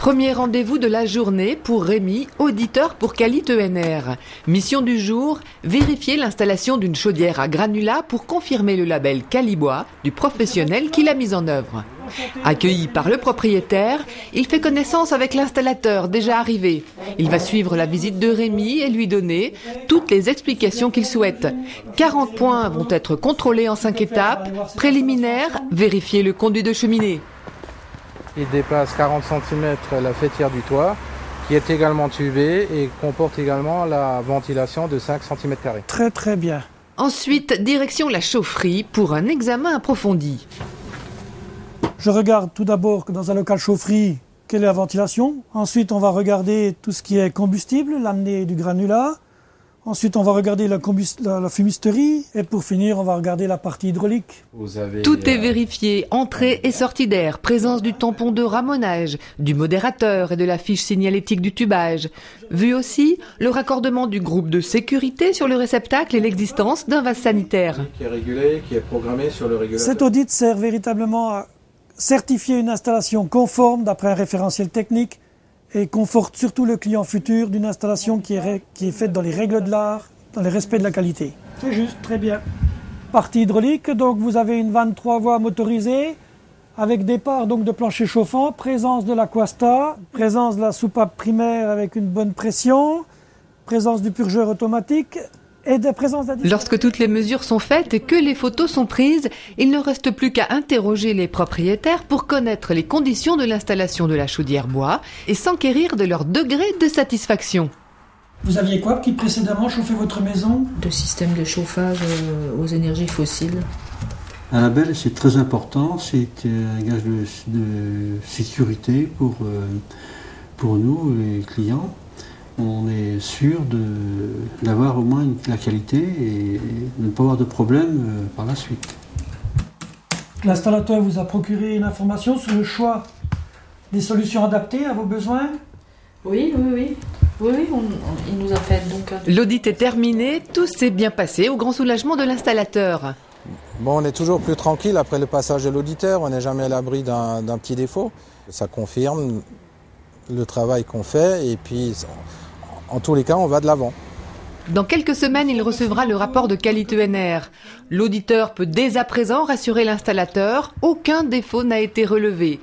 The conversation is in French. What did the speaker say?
Premier rendez-vous de la journée pour Rémi, auditeur pour Qualité ENR. Mission du jour, vérifier l'installation d'une chaudière à granulats pour confirmer le label Calibois du professionnel qui l'a mise en œuvre. Accueilli par le propriétaire, il fait connaissance avec l'installateur déjà arrivé. Il va suivre la visite de Rémi et lui donner toutes les explications qu'il souhaite. 40 points vont être contrôlés en 5 étapes. Préliminaire, vérifier le conduit de cheminée. Il dépasse 40 cm la faîtière du toit, qui est également tubée et comporte également la ventilation de 5 cm². Très très bien. Ensuite, direction la chaufferie pour un examen approfondi. Je regarde tout d'abord dans un local chaufferie quelle est la ventilation. Ensuite, on va regarder tout ce qui est combustible, l'amener du granulat. Ensuite, on va regarder la fumisterie. Et pour finir, on va regarder la partie hydraulique. Tout est vérifié, entrée et sortie d'air, présence du tampon de ramonage, du modérateur et de la fiche signalétique du tubage. Vu aussi le raccordement du groupe de sécurité sur le réceptacle et l'existence d'un vase sanitaire. Qui est régulé, qui est programmé sur le régulateur. Cet audit sert véritablement à certifier une installation conforme d'après un référentiel technique et conforte surtout le client futur d'une installation qui est faite dans les règles de l'art, dans le respect de la qualité. C'est juste, très bien. Partie hydraulique, donc vous avez une vanne 3 voies motorisée avec départ donc de plancher chauffant, présence de l'aquasta, présence de la soupape primaire avec une bonne pression, présence du purgeur automatique et de présence d'addition. Lorsque toutes les mesures sont faites et que les photos sont prises, il ne reste plus qu'à interroger les propriétaires pour connaître les conditions de l'installation de la chaudière bois et s'enquérir de leur degré de satisfaction. Vous aviez quoi qui précédemment chauffait votre maison? De système de chauffage aux énergies fossiles. Un label, c'est très important, c'est un gage de sécurité pour nous, les clients. On est sûr d'avoir au moins la qualité et de ne pas avoir de problème par la suite. L'installateur vous a procuré une information sur le choix des solutions adaptées à vos besoins? Oui, il nous a fait donc... L'audit est terminé, tout s'est bien passé au grand soulagement de l'installateur. Bon, on est toujours plus tranquille après le passage de l'auditeur, on n'est jamais à l'abri d'un petit défaut. Ça confirme le travail qu'on fait et puis en tous les cas on va de l'avant. Dans quelques semaines, il recevra le rapport de Qualité ENR. L'auditeur peut dès à présent rassurer l'installateur, aucun défaut n'a été relevé.